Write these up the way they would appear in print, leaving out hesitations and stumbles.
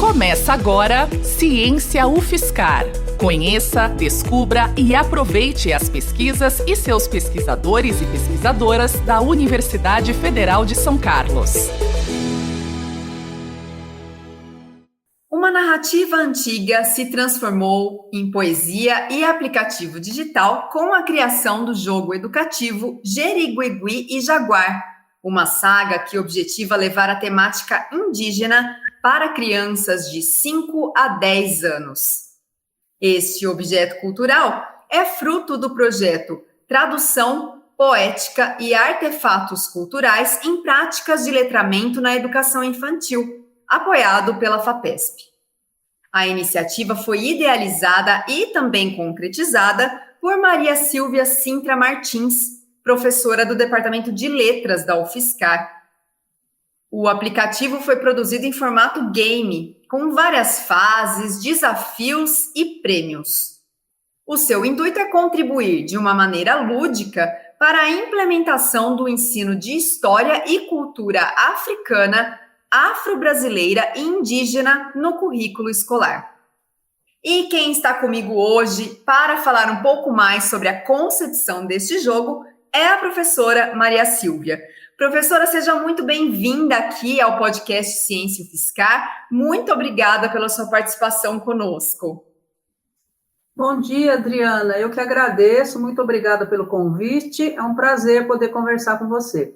Começa agora Ciência UFSCar. Conheça, descubra e aproveite as pesquisas e seus pesquisadores e pesquisadoras da Universidade Federal de São Carlos. Uma narrativa antiga se transformou em poesia e aplicativo digital com a criação do jogo educativo Jeriguegui e Jaguar, uma saga que objetiva levar a temática indígena para crianças de 5 a 10 anos. Este objeto cultural é fruto do projeto Tradução, Poética e Artefatos Culturais em Práticas de Letramento na Educação Infantil, apoiado pela FAPESP. A iniciativa foi idealizada e também concretizada por Maria Silvia Sintra Martins, professora do Departamento de Letras da UFSCar. O aplicativo foi produzido em formato game, com várias fases, desafios e prêmios. O seu intuito é contribuir de uma maneira lúdica para a implementação do ensino de história e cultura africana, afro-brasileira e indígena no currículo escolar. E quem está comigo hoje para falar um pouco mais sobre a concepção deste jogo é a professora Maria Silvia. Professora, seja muito bem-vinda aqui ao podcast Ciência UFSCar. Muito obrigada pela sua participação conosco. Bom dia, Adriana. Eu que agradeço. Muito obrigada pelo convite. É um prazer poder conversar com você.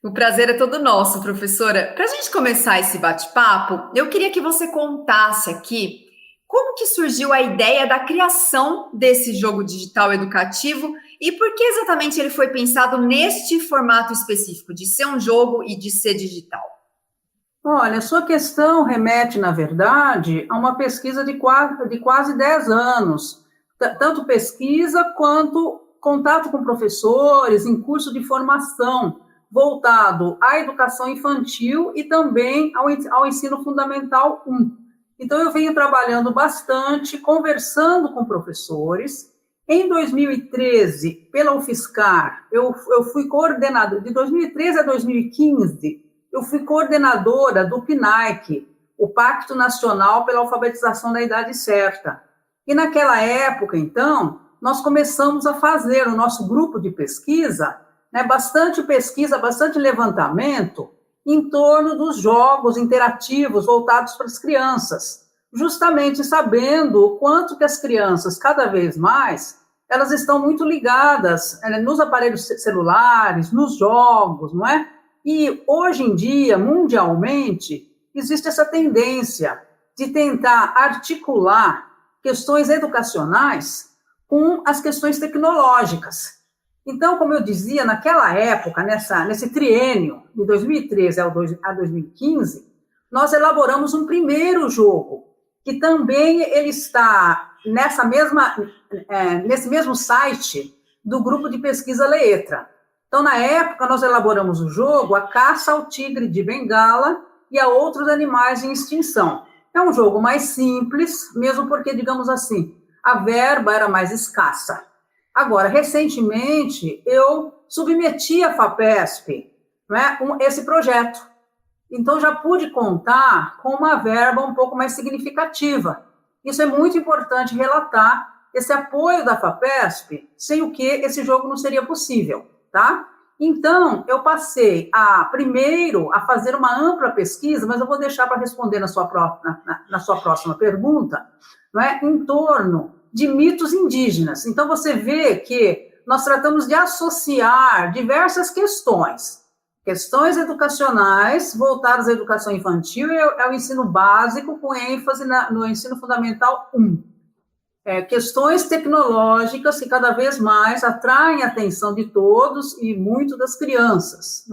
O prazer é todo nosso, professora. Para a gente começar esse bate-papo, eu queria que você contasse aqui como que surgiu a ideia da criação desse jogo digital educativo e por que exatamente ele foi pensado neste formato específico, de ser um jogo e de ser digital? Olha, sua questão remete, na verdade, a uma pesquisa de quase 10 anos, tanto pesquisa quanto contato com professores em curso de formação, voltado à educação infantil e também ao ensino fundamental 1. Então, eu venho trabalhando bastante, conversando com professores. Em 2013, pela UFSCar, eu fui coordenadora, de 2013 a 2015, eu fui coordenadora do PNAEC, o Pacto Nacional pela Alfabetização da Idade Certa. E naquela época, então, nós começamos a fazer o nosso grupo de pesquisa, bastante pesquisa, bastante levantamento em torno dos jogos interativos voltados para as crianças, justamente sabendo o quanto que as crianças, cada vez mais, elas estão muito ligadas nos aparelhos celulares, nos jogos, não é? E hoje em dia, mundialmente, existe essa tendência de tentar articular questões educacionais com as questões tecnológicas. Então, como eu dizia, naquela época, nesse triênio, de 2013 a 2015, nós elaboramos um primeiro jogo, que também ele está nesse mesmo site do grupo de pesquisa Letra. Então, na época, nós elaboramos o jogo A Caça ao Tigre de Bengala e a Outros Animais em Extinção. É um jogo mais simples, mesmo porque, digamos assim, a verba era mais escassa. Agora, recentemente, eu submeti à FAPESP esse projeto. Então, já pude contar com uma verba um pouco mais significativa. Isso é muito importante relatar, esse apoio da FAPESP, sem o que esse jogo não seria possível, tá? Então, eu passei primeiro a fazer uma ampla pesquisa, mas eu vou deixar para responder na sua próxima pergunta, em torno de mitos indígenas. Então, você vê que nós tratamos de associar diversas questões educacionais voltadas à educação infantil e ao ensino básico, com ênfase no ensino fundamental 1. Questões tecnológicas que cada vez mais atraem a atenção de todos e muito das crianças,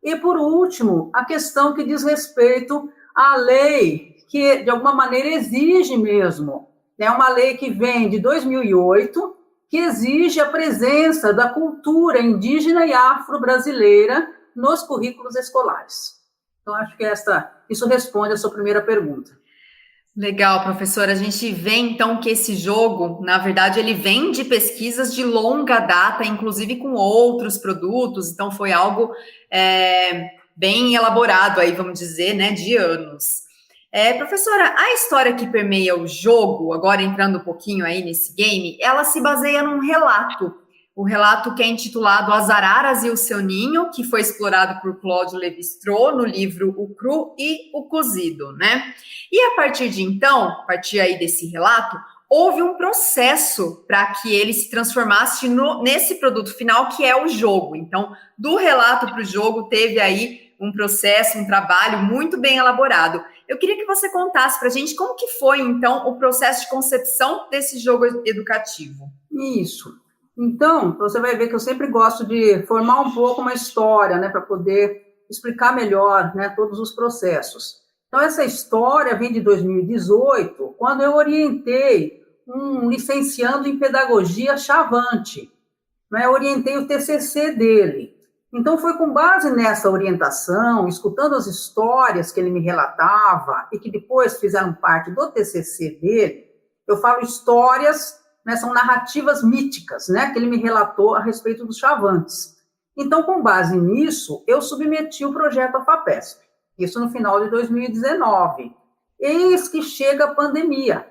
E, por último, a questão que diz respeito à lei, que, de alguma maneira, exige mesmo. É uma lei que vem de 2008, que exige a presença da cultura indígena e afro-brasileira nos currículos escolares. Então, acho que isso responde a sua primeira pergunta. Legal, professora. A gente vê, então, que esse jogo, na verdade, ele vem de pesquisas de longa data, inclusive com outros produtos, então foi algo bem elaborado aí, vamos dizer, de anos. Professora, a história que permeia o jogo, agora entrando um pouquinho aí nesse game, ela se baseia num relato. O relato que é intitulado As Araras e o Seu Ninho, que foi explorado por Claude Lévi-Strauss no livro O Cru e o Cozido, né? E a partir aí desse relato, houve um processo para que ele se transformasse nesse produto final que é o jogo. Então, do relato para o jogo, teve aí um processo, um trabalho muito bem elaborado. Eu queria que você contasse para a gente como que foi, então, o processo de concepção desse jogo educativo. Isso. Então, você vai ver que eu sempre gosto de formar um pouco uma história, né, para poder explicar melhor, né, todos os processos. Então, essa história vem de 2018, quando eu orientei um licenciando em pedagogia Chavante, né, eu orientei o TCC dele. Então, foi com base nessa orientação, escutando as histórias que ele me relatava e que depois fizeram parte do TCC dele, eu falo histórias, né, são narrativas míticas, né, que ele me relatou a respeito dos Chavantes. Então, com base nisso, eu submeti o projeto à FAPESP, isso no final de 2019. Eis que chega a pandemia.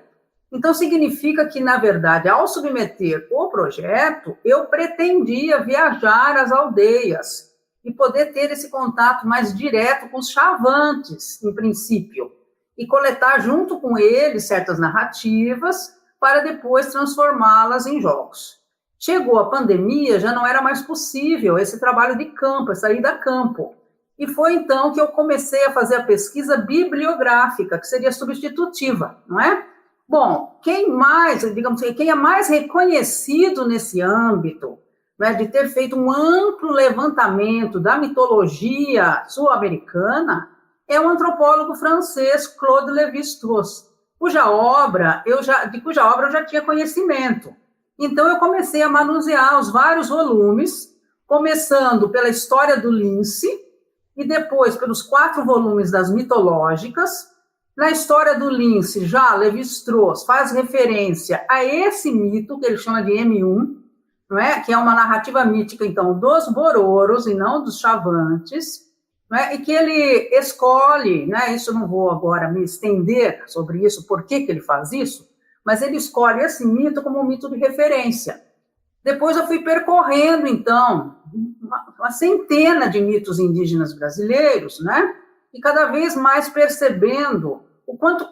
Então, significa que, na verdade, ao submeter o projeto, eu pretendia viajar às aldeias e poder ter esse contato mais direto com os Chavantes, em princípio, e coletar junto com eles certas narrativas para depois transformá-las em jogos. Chegou a pandemia, já não era mais possível esse trabalho de campo, essa ida a campo. E foi então que eu comecei a fazer a pesquisa bibliográfica, que seria substitutiva, não é? Bom, quem é mais reconhecido nesse âmbito, né, de ter feito um amplo levantamento da mitologia sul-americana, é o antropólogo francês Claude Lévi-Strauss, cuja obra eu já tinha conhecimento. Então, eu comecei a manusear os vários volumes, começando pela história do lince, e depois pelos 4 volumes das mitológicas. Na história do lince, já Lévi-Strauss faz referência a esse mito, que ele chama de M1, não é? Que é uma narrativa mítica, então, dos Bororos e não dos Chavantes, não é? E que ele escolhe, né? Isso eu não vou agora me estender sobre isso, por que ele faz isso, mas ele escolhe esse mito como um mito de referência. Depois eu fui percorrendo, então, uma centena de mitos indígenas brasileiros, né? E cada vez mais percebendo o quanto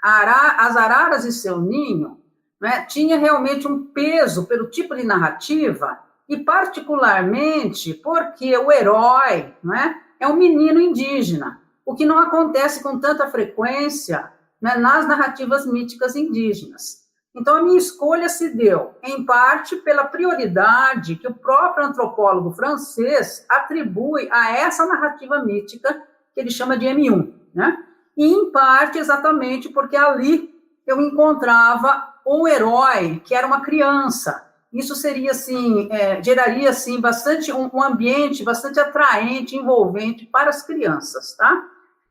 As Araras e Seu Ninho, né, tinha realmente um peso pelo tipo de narrativa e particularmente porque o herói, né, é um menino indígena, o que não acontece com tanta frequência, né, nas narrativas míticas indígenas. Então, a minha escolha se deu, em parte, pela prioridade que o próprio antropólogo francês atribui a essa narrativa mítica, que ele chama de M1, né? E, em parte, exatamente porque ali eu encontrava um herói que era uma criança. Isso seria, assim, geraria, assim, um ambiente bastante atraente, envolvente para as crianças, tá?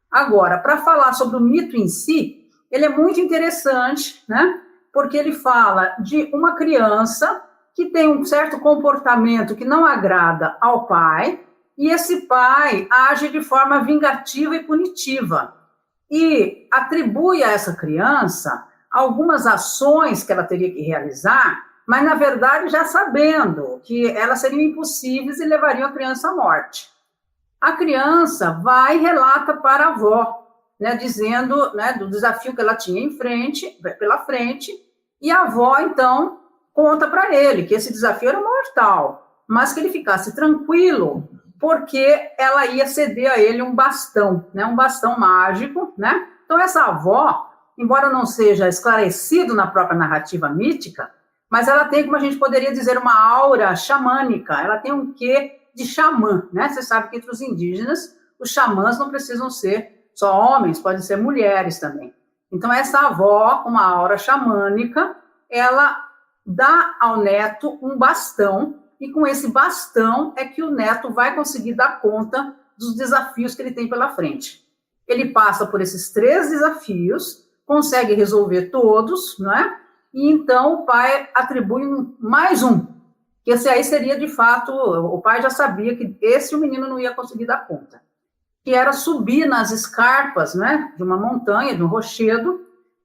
Agora, para falar sobre o mito em si, ele é muito interessante, né? Porque ele fala de uma criança que tem um certo comportamento que não agrada ao pai, e esse pai age de forma vingativa e punitiva, e atribui a essa criança algumas ações que ela teria que realizar, mas, na verdade, já sabendo que elas seriam impossíveis e levariam a criança à morte. A criança vai e relata para a avó, né, dizendo, né, do desafio que ela tinha pela frente, e a avó, então, conta para ele que esse desafio era mortal, mas que ele ficasse tranquilo, porque ela ia ceder a ele um bastão, né, um bastão mágico, né? Então, essa avó, embora não seja esclarecido na própria narrativa mítica, mas ela tem, como a gente poderia dizer, uma aura xamânica, ela tem um quê de xamã, né? Você sabe que entre os indígenas, os xamãs não precisam ser só homens, podem ser mulheres também. Então, essa avó, com uma aura xamânica, ela dá ao neto um bastão, e com esse bastão é que o neto vai conseguir dar conta dos desafios que ele tem pela frente. Ele passa por esses 3 desafios, consegue resolver todos, não é? E então o pai atribui mais um, que esse aí seria, de fato, o pai já sabia que esse o menino não ia conseguir dar conta. que era subir nas escarpas, né, de uma montanha, de um rochedo,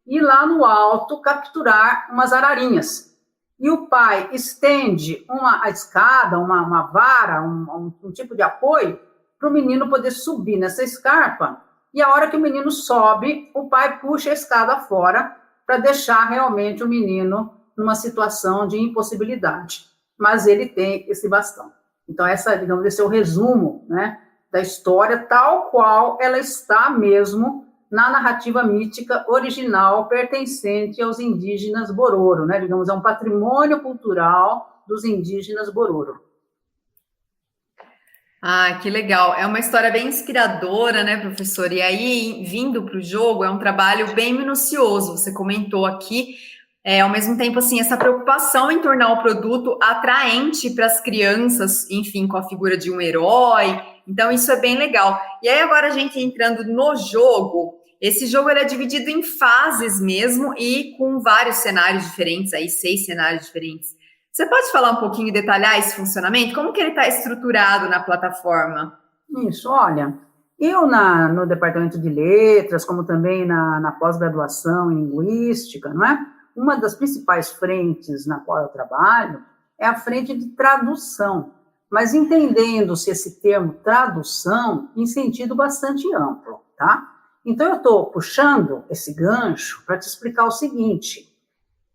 e lá no alto capturar umas ararinhas. E o pai estende a escada, uma vara, um tipo de apoio, para o menino poder subir nessa escarpa, e a hora que o menino sobe, o pai puxa a escada fora para deixar realmente o menino numa situação de impossibilidade. Mas ele tem esse bastão. Então, esse é o resumo, né, da história, tal qual ela está mesmo na narrativa mítica original pertencente aos indígenas Bororo, né? Digamos, é um patrimônio cultural dos indígenas Bororo. Ah, que legal. É uma história bem inspiradora, né, professor? E aí, vindo para o jogo, é um trabalho bem minucioso. Você comentou aqui, ao mesmo tempo, assim, essa preocupação em tornar o produto atraente para as crianças, enfim, com a figura de um herói. Então, isso é bem legal. E aí, agora a gente entrando no jogo, esse jogo ele é dividido em fases mesmo e com vários cenários diferentes, aí 6 cenários diferentes. Você pode falar um pouquinho e detalhar esse funcionamento? Como que ele está estruturado na plataforma? Isso, olha, eu no departamento de letras, como também na pós-graduação em linguística, não é? Uma das principais frentes na qual eu trabalho é a frente de tradução, mas entendendo-se esse termo tradução em sentido bastante amplo, tá? Então, eu estou puxando esse gancho para te explicar o seguinte: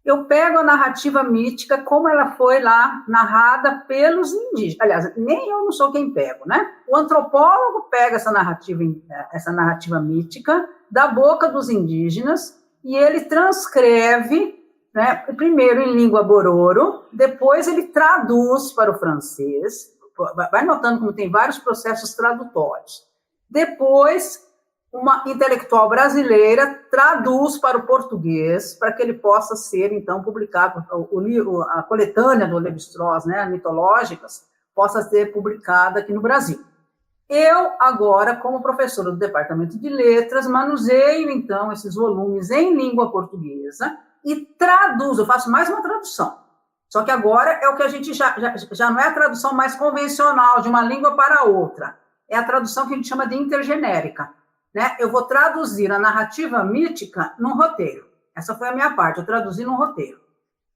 eu pego a narrativa mítica como ela foi lá narrada pelos indígenas. Aliás, nem eu não sou quem pego, né? O antropólogo pega essa narrativa mítica da boca dos indígenas e ele transcreve, né, primeiro em língua bororo, depois ele traduz para o francês. Vai notando como tem vários processos tradutórios. Depois, uma intelectual brasileira traduz para o português, para que ele possa ser, então, publicado, a coletânea do Lévi-Strauss, né, mitológicas, possa ser publicada aqui no Brasil. Eu, agora, como professora do Departamento de Letras, manuseio, então, esses volumes em língua portuguesa e traduzo, eu faço mais uma tradução. Só que agora é o que a gente já não é a tradução mais convencional, de uma língua para outra. É a tradução que a gente chama de intergenérica. Né? Eu vou traduzir a narrativa mítica num roteiro. Essa foi a minha parte, eu traduzi num roteiro.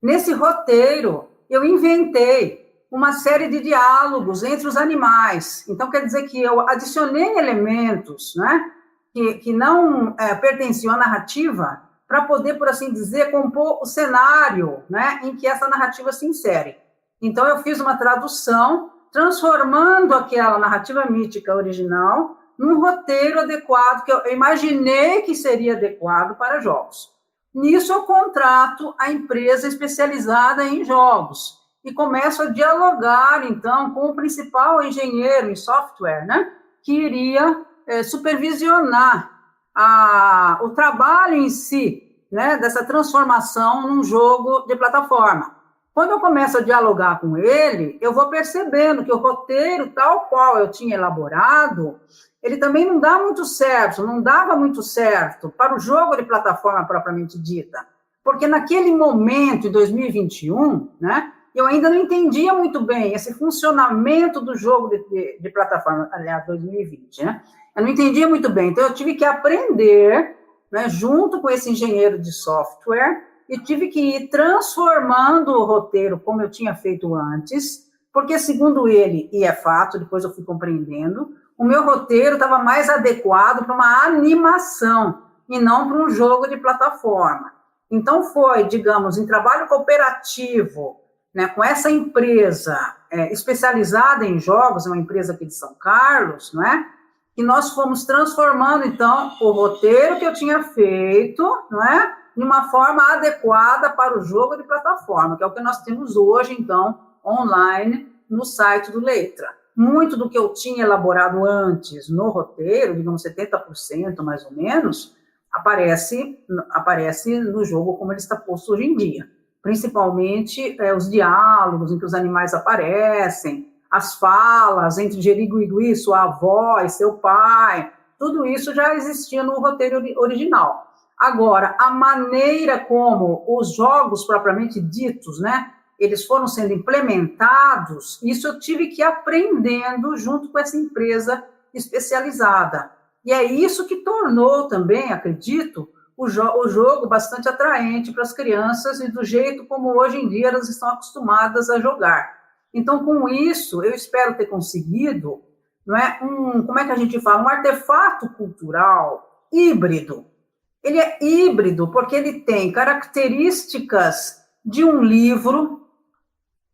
Nesse roteiro, eu inventei uma série de diálogos entre os animais. Então, quer dizer que eu adicionei elementos, né, que não pertenciam à narrativa para poder, por assim dizer, compor o cenário, né, em que essa narrativa se insere. Então, eu fiz uma tradução, transformando aquela narrativa mítica original num roteiro adequado, que eu imaginei que seria adequado para jogos. Nisso, eu contrato a empresa especializada em jogos e começo a dialogar, então, com o principal engenheiro em software, né, que iria supervisionar o trabalho em si, né, dessa transformação num jogo de plataforma. Quando eu começo a dialogar com ele, eu vou percebendo que o roteiro, tal qual eu tinha elaborado, ele também não dava muito certo para o jogo de plataforma propriamente dita. Porque naquele momento, em 2021, né, eu ainda não entendia muito bem esse funcionamento do jogo de plataforma, aliás, 2020, né? Eu não entendia muito bem, então eu tive que aprender, né, junto com esse engenheiro de software, e tive que ir transformando o roteiro como eu tinha feito antes, porque, segundo ele, e é fato, depois eu fui compreendendo, o meu roteiro estava mais adequado para uma animação e não para um jogo de plataforma. Então, foi, digamos, em trabalho cooperativo, né, com essa empresa especializada em jogos, uma empresa aqui de São Carlos, né, que nós fomos transformando, então, o roteiro que eu tinha feito, não é, de uma forma adequada para o jogo de plataforma, que é o que nós temos hoje, então, online, no site do Letra. Muito do que eu tinha elaborado antes no roteiro, digamos 70% mais ou menos, aparece no jogo como ele está posto hoje em dia. Principalmente os diálogos em que os animais aparecem, as falas entre Jeriguigui, sua avó e seu pai, tudo isso já existia no roteiro original. Agora, a maneira como os jogos propriamente ditos, né, eles foram sendo implementados, isso eu tive que ir aprendendo junto com essa empresa especializada. E é isso que tornou também, acredito, o jogo bastante atraente para as crianças e do jeito como hoje em dia elas estão acostumadas a jogar. Então, com isso, eu espero ter conseguido, não é, como é que a gente fala, um artefato cultural híbrido. Ele é híbrido porque ele tem características de um livro,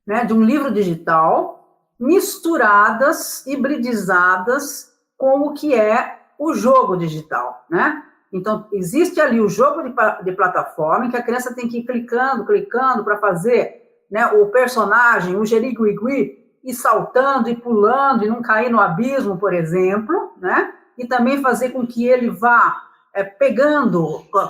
né, de um livro digital, misturadas, hibridizadas com o que é o jogo digital, né? Então, existe ali o jogo de plataforma, em que a criança tem que ir clicando para fazer, né, o personagem, o Jeriguigui, ir saltando e pulando e não cair no abismo, por exemplo, né? E também fazer com que ele vá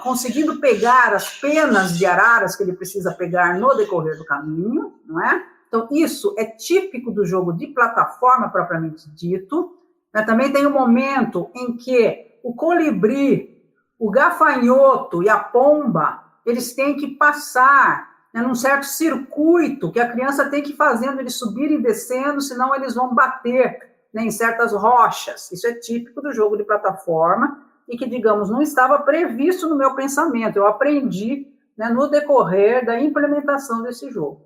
conseguindo pegar as penas de araras que ele precisa pegar no decorrer do caminho, não é? Então, isso é típico do jogo de plataforma, propriamente dito. Né? Também tem um momento em que o colibri, o gafanhoto e a pomba, eles têm que passar, né, num certo circuito que a criança tem que ir fazendo eles subirem e descendo, senão eles vão bater, né, em certas rochas. Isso é típico do jogo de plataforma e que, digamos, não estava previsto no meu pensamento. Eu aprendi, né, no decorrer da implementação desse jogo.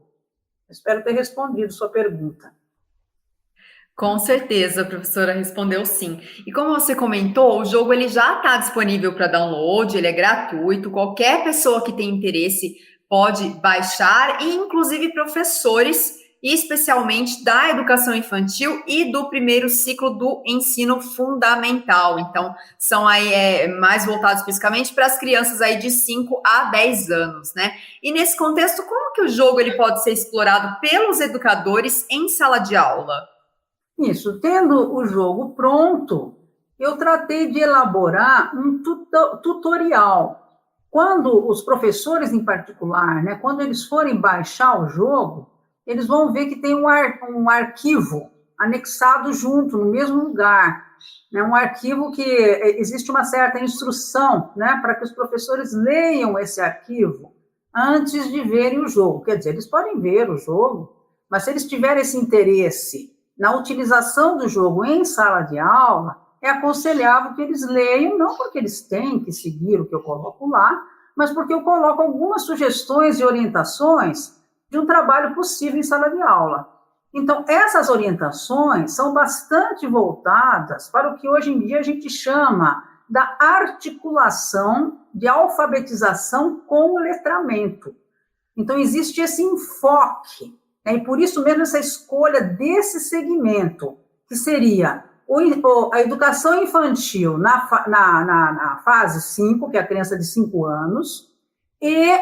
Espero ter respondido sua pergunta. Com certeza, a professora respondeu sim. E como você comentou, o jogo ele já está disponível para download, ele é gratuito, qualquer pessoa que tem interesse pode baixar, e inclusive professores, especialmente da educação infantil e do primeiro ciclo do ensino fundamental. Então, são aí mais voltados especificamente para as crianças aí de 5 a 10 anos, né? E nesse contexto, como que o jogo ele pode ser explorado pelos educadores em sala de aula? Isso, tendo o jogo pronto, eu tratei de elaborar um tutorial. Quando os professores em particular, né, quando eles forem baixar o jogo, eles vão ver que tem um arquivo anexado junto, no mesmo lugar. Né, um arquivo que existe uma certa instrução, né, para que os professores leiam esse arquivo antes de verem o jogo. Quer dizer, eles podem ver o jogo, mas se eles tiverem esse interesse na utilização do jogo em sala de aula, é aconselhável que eles leiam, não porque eles têm que seguir o que eu coloco lá, mas porque eu coloco algumas sugestões e orientações de um trabalho possível em sala de aula. Então, essas orientações são bastante voltadas para o que hoje em dia a gente chama da articulação de alfabetização com o letramento. Então, existe esse enfoque. E por isso mesmo essa escolha desse segmento, que seria a educação infantil na fase 5, que é a criança de 5 anos, e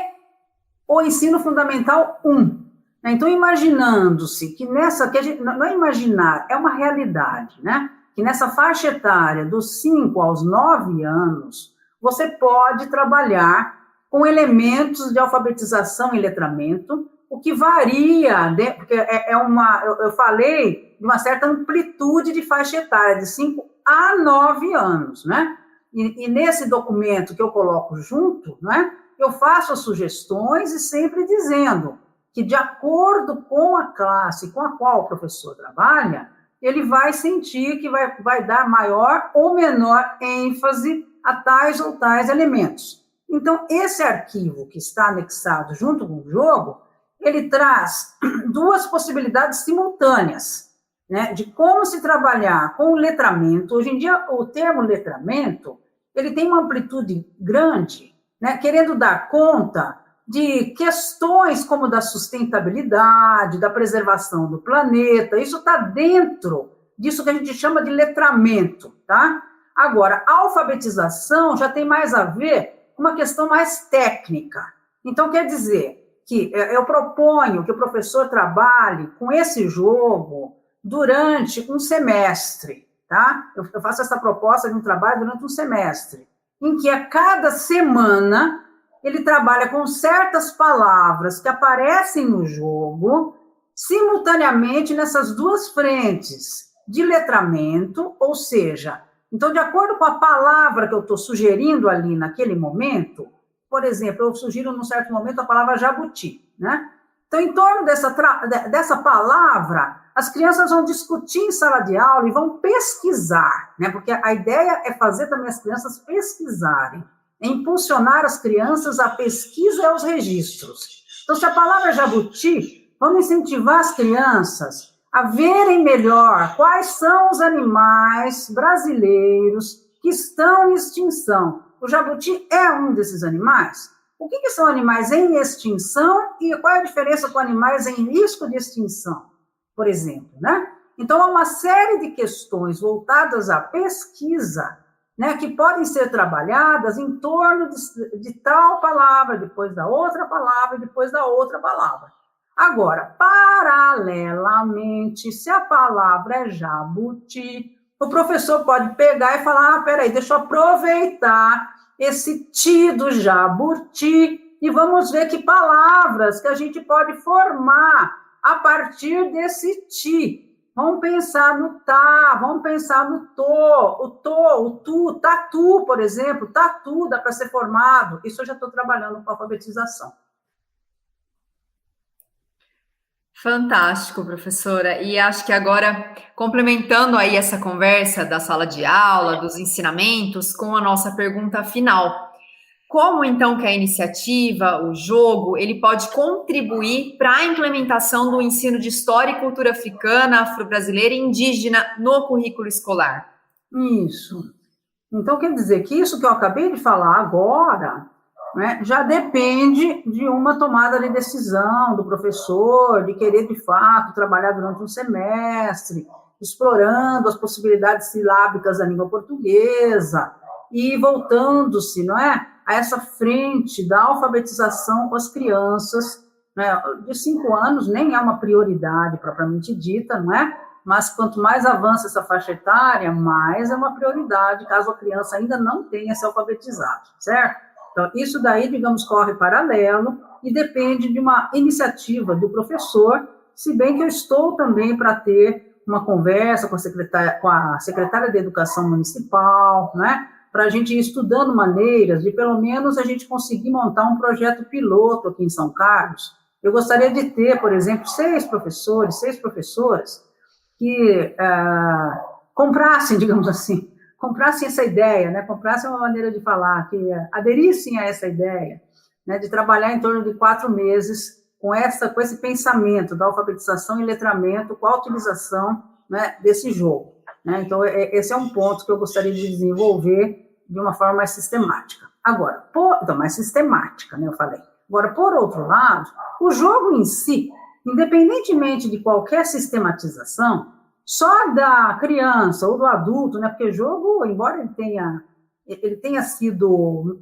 o ensino fundamental 1. Então, imaginando-se que que a gente, não é imaginar, é uma realidade, né? Que nessa faixa etária dos 5 aos 9 anos, você pode trabalhar com elementos de alfabetização e letramento, o que varia, porque eu falei de uma certa amplitude de faixa etária, de 5 a 9 anos, né? E nesse documento que eu coloco junto, né, eu faço as sugestões e sempre dizendo que, de acordo com a classe com a qual o professor trabalha, ele vai sentir que vai dar maior ou menor ênfase a tais ou tais elementos. Então, esse arquivo que está anexado junto com o jogo, ele traz duas possibilidades simultâneas, né, de como se trabalhar com o letramento. Hoje em dia, o termo letramento, ele tem uma amplitude grande, né, querendo dar conta de questões como da sustentabilidade, da preservação do planeta. Isso está dentro disso que a gente chama de letramento, tá? Agora, a alfabetização já tem mais a ver com uma questão mais técnica. Então, quer dizer que eu proponho que o professor trabalhe com esse jogo durante um semestre, tá? Eu faço essa proposta de um trabalho durante um semestre, em que a cada semana ele trabalha com certas palavras que aparecem no jogo, simultaneamente nessas duas frentes de letramento, ou seja, então, de acordo com a palavra que eu estou sugerindo ali naquele momento, por exemplo, eu sugiro num certo momento a palavra jabuti, né? Então, em torno dessa palavra, as crianças vão discutir em sala de aula e vão pesquisar, né? Porque a ideia é fazer também as crianças pesquisarem, é impulsionar as crianças à pesquisa e aos registros. Então, se a palavra é jabuti, vamos incentivar as crianças a verem melhor quais são os animais brasileiros que estão em extinção. O jabuti é um desses animais. O que são animais em extinção e qual é a diferença com animais em risco de extinção, por exemplo, né? Então, há uma série de questões voltadas à pesquisa, né, que podem ser trabalhadas em torno de tal palavra, depois da outra palavra, depois da outra palavra. Agora, paralelamente, se a palavra é jabuti, o professor pode pegar e falar, peraí, deixa eu aproveitar esse ti do jabuti e vamos ver que palavras que a gente pode formar a partir desse ti. Vamos pensar no tá, vamos pensar no o tu, tatu, por exemplo, tatu dá para ser formado. Isso eu já estou trabalhando com alfabetização. Fantástico, professora. E acho que agora, complementando aí essa conversa da sala de aula, dos ensinamentos, com a nossa pergunta final. Como, então, que a iniciativa, o jogo, ele pode contribuir para a implementação do ensino de história e cultura africana, afro-brasileira e indígena no currículo escolar? Isso. Então, quer dizer que isso que eu acabei de falar agora, né, já depende de uma tomada de decisão do professor, de querer, de fato, trabalhar durante um semestre, explorando as possibilidades silábicas da língua portuguesa e voltando-se, não é, a essa frente da alfabetização com as crianças, né, de 5 anos, nem é uma prioridade propriamente dita, não é? Mas quanto mais avança essa faixa etária, mais é uma prioridade, caso a criança ainda não tenha se alfabetizado, certo? Então, isso daí, digamos, corre paralelo e depende de uma iniciativa do professor, se bem que eu estou também para ter uma conversa com a secretária de Educação Municipal, né, para a gente ir estudando maneiras de, pelo menos, a gente conseguir montar um projeto piloto aqui em São Carlos. Eu gostaria de ter, por exemplo, 6 professores, 6 professoras que comprassem, digamos assim, comprassem essa ideia, né? Comprassem uma maneira de falar, que aderissem a essa ideia, né? De trabalhar em torno de 4 meses com esse pensamento da alfabetização e letramento, com a utilização, né, desse jogo. Né? Então, esse é um ponto que eu gostaria de desenvolver de uma forma mais sistemática. Agora, mais sistemática, né, eu falei. Agora, por outro lado, o jogo em si, independentemente de qualquer sistematização, só da criança ou do adulto, né, porque o jogo, embora ele tenha sido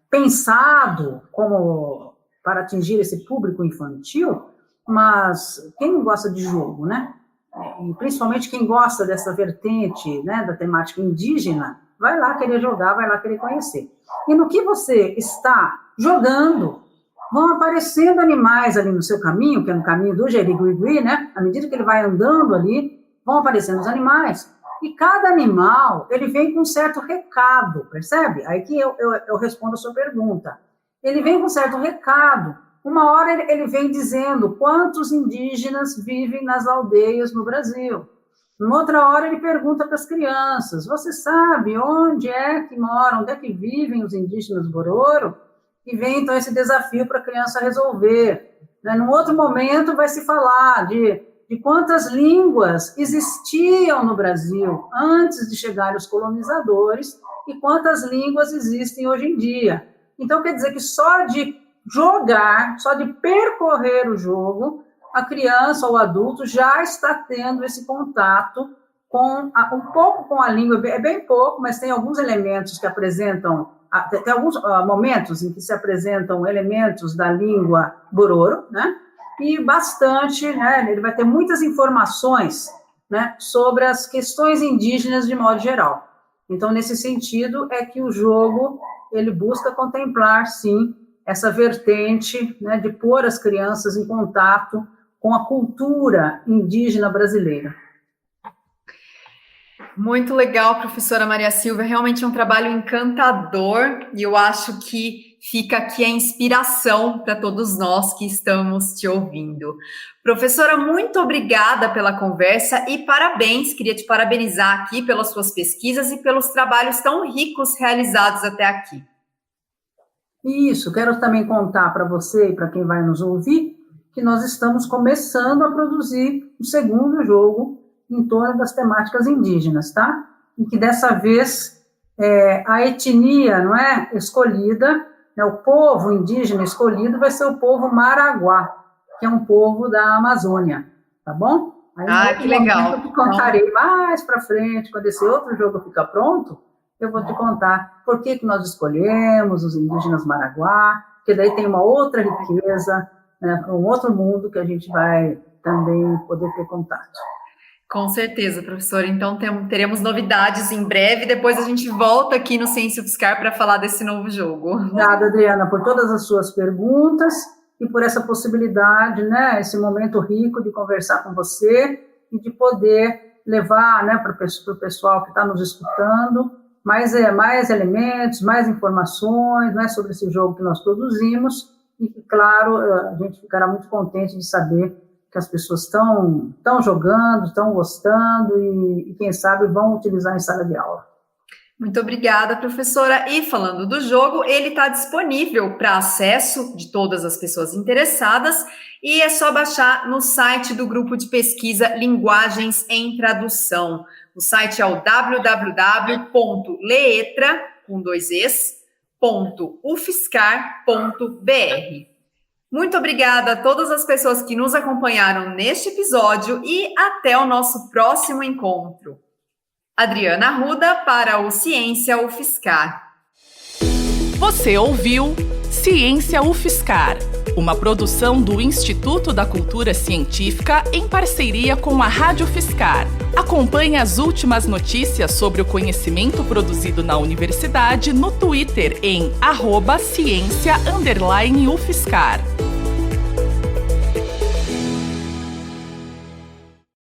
pensado como para atingir esse público infantil, mas quem não gosta de jogo, né? E principalmente quem gosta dessa vertente, né, da temática indígena, vai lá querer jogar, vai lá querer conhecer. E no que você está jogando, vão aparecendo animais ali no seu caminho, que é no caminho do Jeriguigui, né? À medida que ele vai andando ali, vão aparecendo os animais. E cada animal, ele vem com um certo recado, percebe? Aí que eu respondo a sua pergunta. Ele vem com um certo recado. Uma hora ele vem dizendo quantos indígenas vivem nas aldeias no Brasil. Uma outra hora ele pergunta para as crianças, você sabe onde é que moram, onde é que vivem os indígenas Bororo? E vem então esse desafio para a criança resolver. Num outro momento vai se falar de quantas línguas existiam no Brasil antes de chegarem os colonizadores e quantas línguas existem hoje em dia. Então quer dizer que só de jogar, só de percorrer o jogo, a criança ou o adulto já está tendo esse contato com um pouco com a língua, é bem pouco, mas tem alguns elementos que apresentam, tem alguns momentos em que se apresentam elementos da língua Bororo, né? E bastante, né? Ele vai ter muitas informações, né, sobre as questões indígenas de modo geral. Então, nesse sentido, é que o jogo, ele busca contemplar, sim, essa vertente, né, de pôr as crianças em contato com a cultura indígena brasileira. Muito legal, professora Maria Silvia, realmente é um trabalho encantador, e eu acho que fica aqui a inspiração para todos nós que estamos te ouvindo. Professora, muito obrigada pela conversa e parabéns, queria te parabenizar aqui pelas suas pesquisas e pelos trabalhos tão ricos realizados até aqui. Isso, quero também contar para você e para quem vai nos ouvir que nós estamos começando a produzir um segundo jogo em torno das temáticas indígenas, tá? E que dessa vez a etnia, não é, escolhida, né, o povo indígena escolhido vai ser o povo Maraguá, que é um povo da Amazônia, tá bom? Aí, que legal. Eu te contarei mais para frente, quando esse outro jogo ficar pronto, eu vou te contar por que nós escolhemos os indígenas Maraguá, porque daí tem uma outra riqueza, né, um outro mundo que a gente vai também poder ter contato. Com certeza, professora. Então, teremos novidades em breve. Depois a gente volta aqui no Ciência UFSCar para falar desse novo jogo. Obrigada, Adriana, por todas as suas perguntas e por essa possibilidade, né, esse momento rico de conversar com você e de poder levar, né, para o pessoal que está nos escutando mais elementos, mais informações, né, sobre esse jogo que nós produzimos e que, claro, a gente ficará muito contente de saber que as pessoas estão jogando, estão gostando e, quem sabe, vão utilizar em sala de aula. Muito obrigada, professora. E falando do jogo, ele está disponível para acesso de todas as pessoas interessadas e é só baixar no site do grupo de pesquisa Linguagens em Tradução. O site é o www.letra.ufscar.br. Muito obrigada a todas as pessoas que nos acompanharam neste episódio e até o nosso próximo encontro. Adriana Arruda para o Ciência UFSCar. Você ouviu Ciência UFSCar, uma produção do Instituto da Cultura Científica em parceria com a Rádio UFSCar. Acompanhe as últimas notícias sobre o conhecimento produzido na universidade no Twitter em @ciência_UFSCar.